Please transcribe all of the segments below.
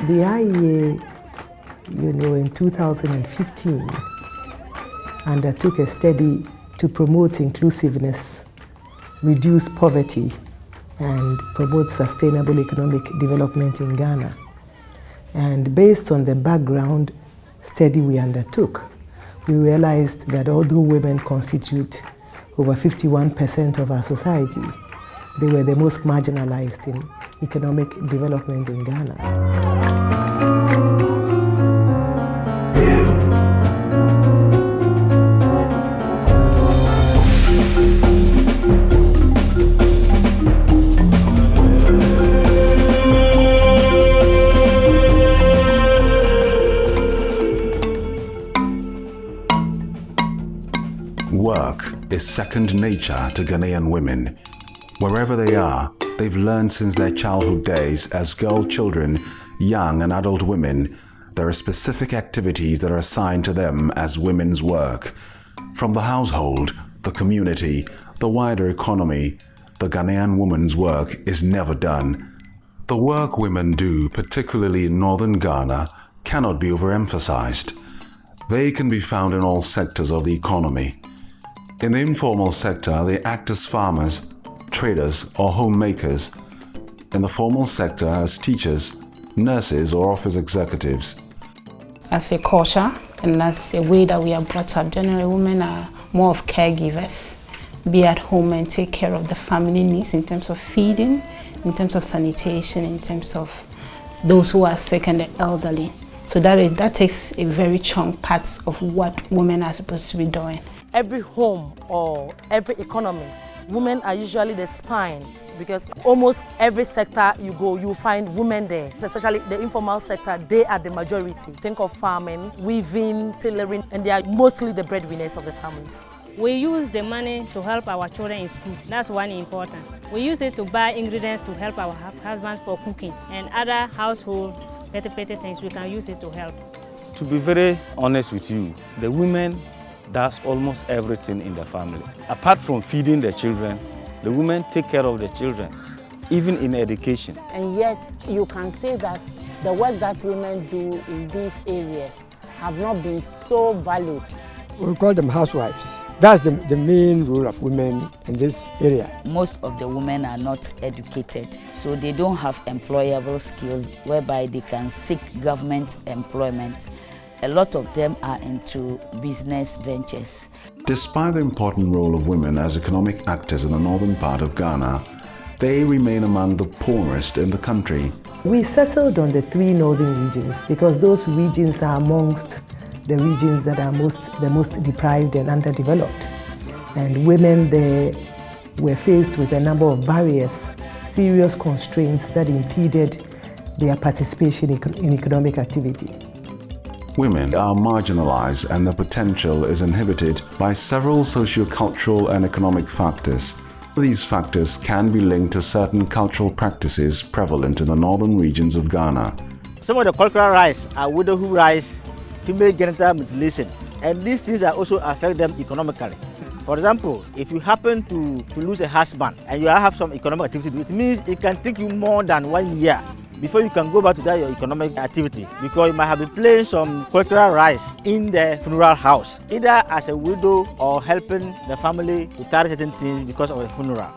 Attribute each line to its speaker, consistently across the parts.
Speaker 1: The IEA, in 2015, undertook a study to promote inclusiveness, reduce poverty, and promote sustainable economic development in Ghana. And based on the background study we undertook, we realized that although women constitute over 51% of our society, they were the most marginalized in economic development in Ghana.
Speaker 2: Work is second nature to Ghanaian women. Wherever they are, they've learned since their childhood days as girl children, young and adult women, there are specific activities that are assigned to them as women's work. From the household, the community, the wider economy, the Ghanaian woman's work is never done. The work women do, particularly in northern Ghana, cannot be overemphasized. They can be found in all sectors of the economy. In the informal sector, they act as farmers, traders, or homemakers. In the formal sector, as teachers, nurses, or office executives.
Speaker 3: As a culture, and that's the way that we are brought up, generally women are more of caregivers. Be at home and take care of the family needs in terms of feeding, in terms of sanitation, in terms of those who are sick and the elderly. So that takes a very strong part of what women are supposed to be doing.
Speaker 4: Every home or every economy, women are usually the spine, because almost every sector you go, you find women there. Especially the informal sector, they are the majority. Think of farming, weaving, tailoring, and they are mostly the breadwinners of the families.
Speaker 5: We use the money to help our children in school. That's one important. We use it to buy ingredients to help our husbands for cooking and other household petty things. We can use it to help.
Speaker 6: To be very honest with you, the women does almost everything in the family. Apart from feeding the children, the women take care of the children, even in education.
Speaker 7: And yet you can say that the work that women do in these areas have not been so valued.
Speaker 8: We call them housewives. That's the main role of women in this area.
Speaker 9: Most of the women are not educated, so they don't have employable skills whereby they can seek government employment. A lot of them are into business ventures.
Speaker 2: Despite the important role of women as economic actors in the northern part of Ghana, they remain among the poorest in the country.
Speaker 1: We settled on the 3 northern regions because those regions are amongst the regions that are the most deprived and underdeveloped. And women there were faced with a number of barriers, serious constraints that impeded their participation in economic activity.
Speaker 2: Women are marginalized and their potential is inhibited by several socio-cultural and economic factors. These factors can be linked to certain cultural practices prevalent in the northern regions of Ghana.
Speaker 10: Some of the cultural rights are widowhood rights, female genital mutilation, and these things also affect them economically. For example, if you happen to lose a husband and you have some economic activity, it means it can take you more than 1 year before you can go back to that your economic activity, because you might have been playing some cultural rights in the funeral house, either as a widow or helping the family to carry certain things because of a funeral.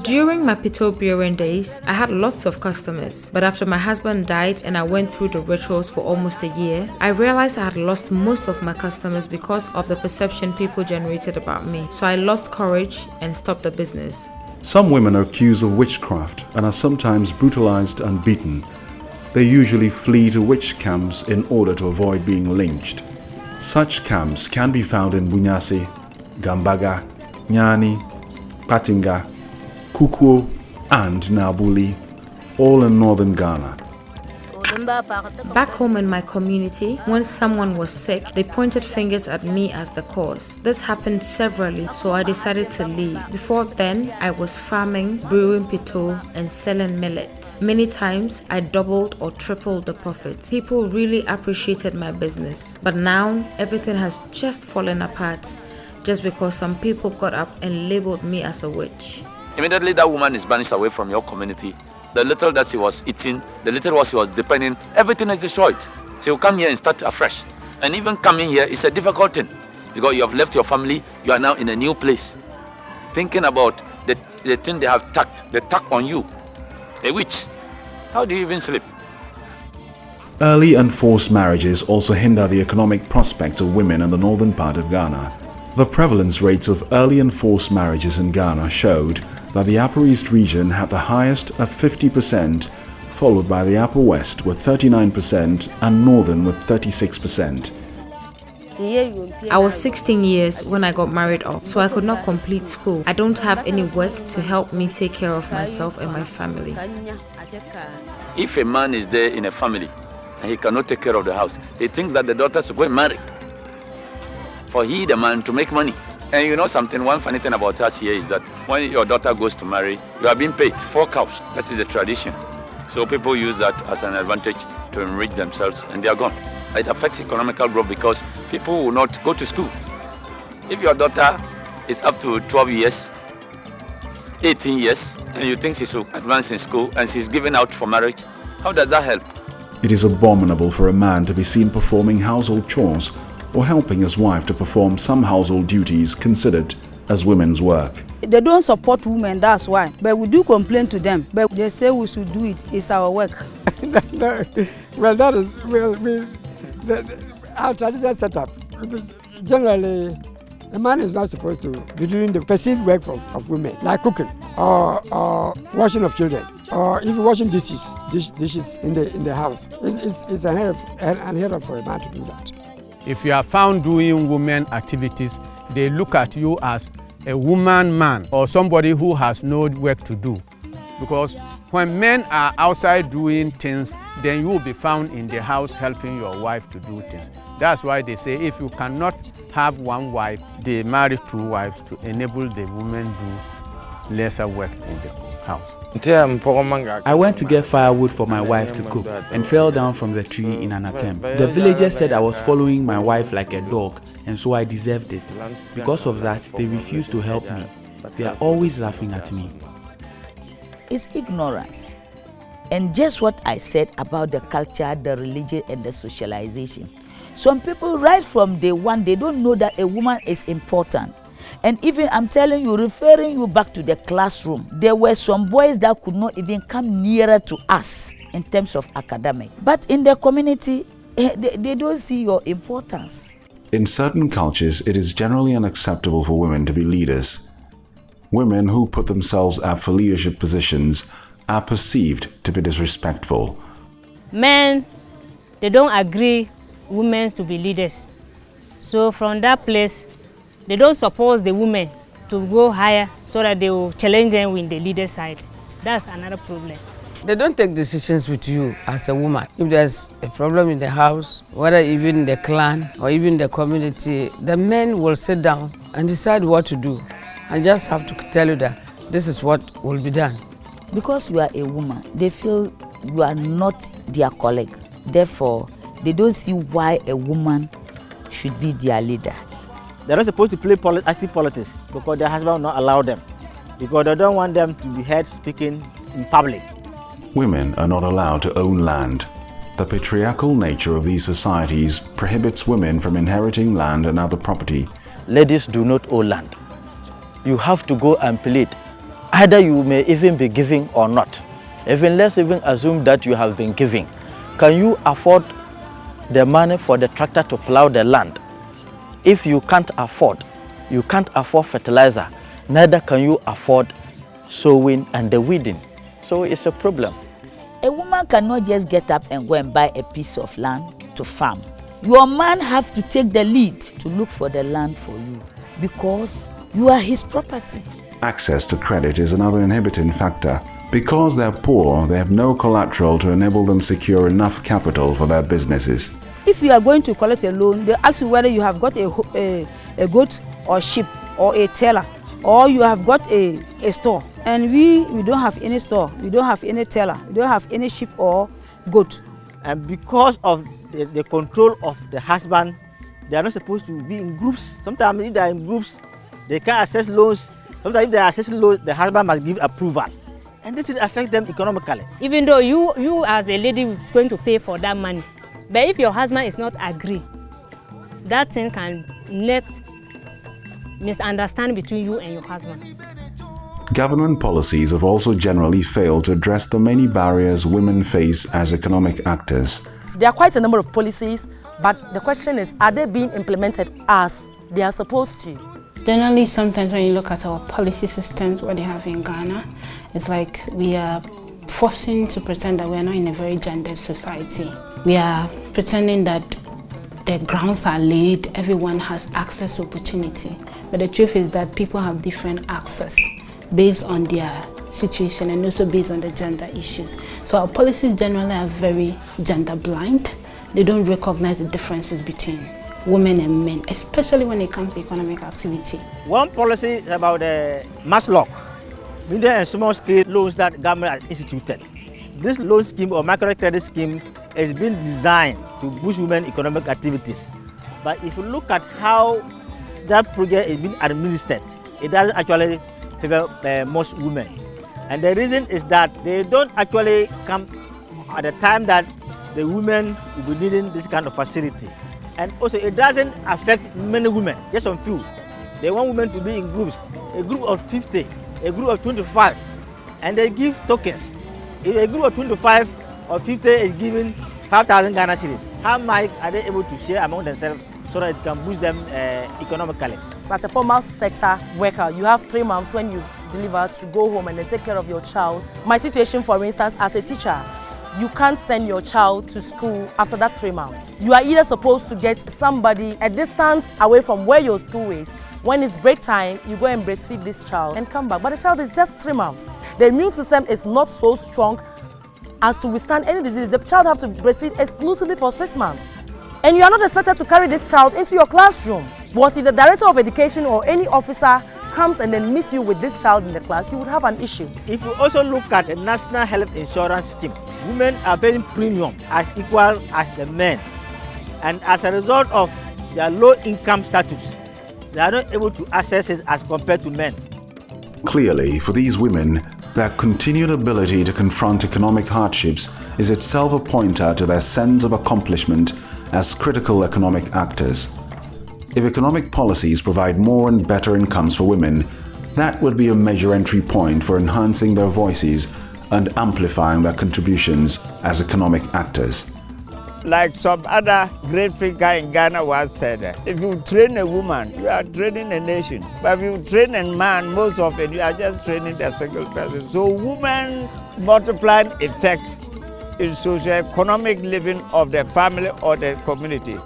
Speaker 11: During my Pito bearing days, I had lots of customers, but after my husband died and I went through the rituals for almost a year, I realized I had lost most of my customers because of the perception people generated about me. So I lost courage and stopped the business.
Speaker 2: Some women are accused of witchcraft and are sometimes brutalized and beaten. They usually flee to witch camps in order to avoid being lynched. Such camps can be found in Bunyasi, Gambaga, Nyani, Patinga, Kukuo, and Nabuli, all in northern Ghana.
Speaker 11: Back home in my community, when someone was sick, they pointed fingers at me as the cause. This happened severally, so I decided to leave. Before then, I was farming, brewing pito, and selling millet. Many times, I doubled or tripled the profits. People really appreciated my business. But now, everything has just fallen apart, just because some people got up and labeled me as a witch.
Speaker 12: Immediately, that woman is banished away from your community. The little that she was eating, the little what she was depending, everything is destroyed. She will come here and start afresh. And even coming here is a difficult thing because you have left your family, you are now in a new place. Thinking about the thing they have tacked, they tack on you, a witch. How do you even sleep?
Speaker 2: Early and forced marriages also hinder the economic prospects of women in the northern part of Ghana. The prevalence rates of early and forced marriages in Ghana showed that the Upper East region had the highest at 50%, followed by the Upper West with 39% and Northern with 36%.
Speaker 11: I was 16 years when I got married off, so I could not complete school. I don't have any work to help me take care of myself and my family.
Speaker 12: If a man is there in a family and he cannot take care of the house, he thinks that the daughters will go and marry for he, the man, to make money. And you know something, one funny thing about us here is that when your daughter goes to marry, you are being paid 4 cows. That is the tradition. So people use that as an advantage to enrich themselves and they are gone. It affects economical growth because people will not go to school. If your daughter is up to 12 years, 18 years, and you think she should advance in school and she's given out for marriage, how does that help?
Speaker 2: It is abominable for a man to be seen performing household chores or helping his wife to perform some household duties considered as women's work.
Speaker 13: They don't support women, that's why. But we do complain to them. But they say we should do it. It's our work.
Speaker 8: Well, that is, our traditional setup. Generally, a man is not supposed to be doing the perceived work of women, like cooking or washing of children, or even washing dishes in the house. It's unheard of for a man to do that.
Speaker 14: If you are found doing women activities, they look at you as a woman man or somebody who has no work to do. Because when men are outside doing things, then you will be found in the house helping your wife to do things. That's why they say if you cannot have one wife, they marry 2 wives to enable the women do lesser work in the house.
Speaker 15: I went to get firewood for my wife to cook and fell down from the tree in an attempt. The villagers said I was following my wife like a dog, and so I deserved it. Because of that, they refused to help me. They are always laughing at me.
Speaker 9: It's ignorance. And just what I said about the culture, the religion, and the socialization. Some people, right from day one, they don't know that a woman is important. And even, I'm telling you, referring you back to the classroom, there were some boys that could not even come nearer to us in terms of academic. But in the community, they don't see your importance.
Speaker 2: In certain cultures, it is generally unacceptable for women to be leaders. Women who put themselves up for leadership positions are perceived to be disrespectful.
Speaker 5: Men, they don't agree women to be leaders. So from that place, they don't support the women to go higher so that they will challenge them in the leader side. That's another problem.
Speaker 16: They don't take decisions with you as a woman. If there's a problem in the house, whether even the clan or even the community, the men will sit down and decide what to do. I just have to tell you that this is what will be done.
Speaker 9: Because you are a woman, they feel you are not their colleague. Therefore, they don't see why a woman should be their leader.
Speaker 10: They're not supposed to play active politics because their husband will not allow them, because they don't want them to be heard speaking in public.
Speaker 2: Women are not allowed to own land. The patriarchal nature of these societies prohibits women from inheriting land and other property.
Speaker 10: Ladies do not own land. You have to go and plead. Either you may even be giving or not. Even let's even assume that you have been giving. Can you afford the money for the tractor to plow the land? If you can't afford fertilizer, neither can you afford sowing and the weeding. So it's a problem.
Speaker 9: A woman cannot just get up and go and buy a piece of land to farm. Your man has to take the lead to look for the land for you because you are his property.
Speaker 2: Access to credit is another inhibiting factor. Because they're poor, they have no collateral to enable them secure enough capital for their businesses.
Speaker 13: If you are going to collect a loan, they ask you whether you have got a goat or sheep or a teller, or you have got a store. And we don't have any store, we don't have any teller, we don't have any sheep or goat.
Speaker 10: And because of the control of the husband, they are not supposed to be in groups. Sometimes if they are in groups, they can't access loans. Sometimes if they are accessing loans, the husband must give approval. And this will affect them economically.
Speaker 5: Even though you as the lady is going to pay for that money, but if your husband is not agree, that thing can let misunderstanding between you and your husband.
Speaker 2: Government policies have also generally failed to address the many barriers women face as economic actors.
Speaker 4: There are quite a number of policies, but the question is, are they being implemented as they are supposed to?
Speaker 3: Generally, sometimes when you look at our policy systems, what they have in Ghana, it's like we are forcing to pretend that we are not in a very gendered society. We are pretending that the grounds are laid, everyone has access to opportunity. But the truth is that people have different access based on their situation and also based on the gender issues. So our policies generally are very gender blind. They don't recognize the differences between women and men, especially when it comes to economic activity.
Speaker 10: One policy is about the mass lock, medium and small scale loans that government has instituted. This loan scheme or microcredit scheme has been designed to boost women's economic activities. But if you look at how that project is being administered, it doesn't actually favor most women. And the reason is that they don't actually come at the time that the women will be needing this kind of facility. And also it doesn't affect many women, just some few. They want women to be in groups, a group of 50, a group of 25, and they give tokens. If a group of 25 or 50 is given 5,000 Ghana cedis, how much are they able to share among themselves so that it can boost them economically?
Speaker 4: So as a formal sector worker, you have 3 months when you deliver to go home and then take care of your child. My situation, for instance, as a teacher, you can't send your child to school after that 3 months. You are either supposed to get somebody a distance away from where your school is. When it's break time, you go and breastfeed this child and come back. But the child is just 3 months. The immune system is not so strong as to withstand any disease. The child has to breastfeed exclusively for 6 months. And you are not expected to carry this child into your classroom. But if the director of education or any officer comes and then meets you with this child in the class, you would have an issue.
Speaker 10: If you also look at the National Health Insurance Scheme, women are paying premium as equal as the men. And as a result of their low income status, they are not able to access it as compared to men.
Speaker 2: Clearly, for these women, their continued ability to confront economic hardships is itself a pointer to their sense of accomplishment as critical economic actors. If economic policies provide more and better incomes for women, that would be a major entry point for enhancing their voices and amplifying their contributions as economic actors.
Speaker 17: Like some other great figure in Ghana once said, if you train a woman, you are training a nation. But if you train a man, most often you are just training a single person. So women multiplying effects in socio-economic living of the family or the community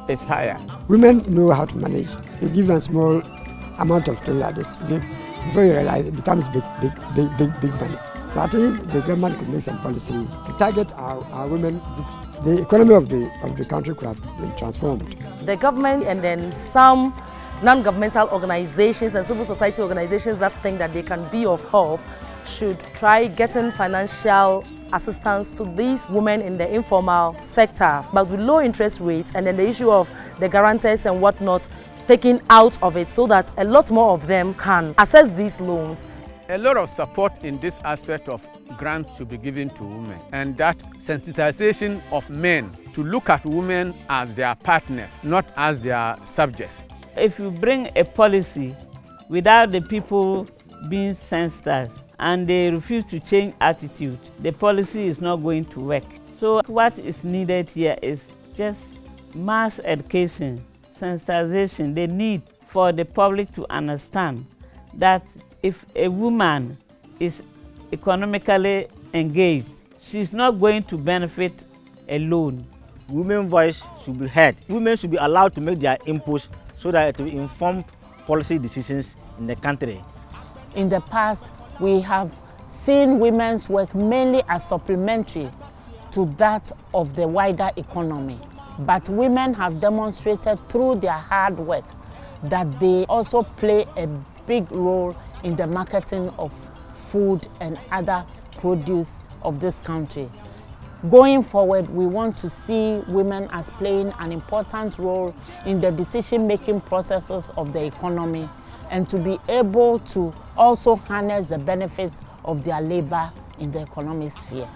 Speaker 17: is higher.
Speaker 8: Women know how to manage. You give them small amount of things like this. Before you realize it becomes big money. So I think the government could make some policy to target our women. The economy of the country could have been transformed.
Speaker 4: The government and then some non-governmental organizations and civil society organizations that think that they can be of help should try getting financial assistance to these women in the informal sector, but with low interest rates, and then the issue of the guarantors and whatnot taken out of it so that a lot more of them can access these loans.
Speaker 14: A lot of support in this aspect of grants to be given to women, and that sensitization of men to look at women as their partners, not as their subjects.
Speaker 18: If you bring a policy without the people being sensitized and they refuse to change attitude, the policy is not going to work. So what is needed here is just mass education, sensitization, the need for the public to understand that if a woman is economically engaged, she's not going to benefit alone.
Speaker 10: Women's voice should be heard. Women should be allowed to make their inputs so that it will inform policy decisions in the country.
Speaker 7: In the past, we have seen women's work mainly as supplementary to that of the wider economy. But women have demonstrated through their hard work that they also play a big role in the marketing of food and other produce of this country. Going forward, we want to see women as playing an important role in the decision-making processes of the economy and to be able to also harness the benefits of their labor in the economic sphere.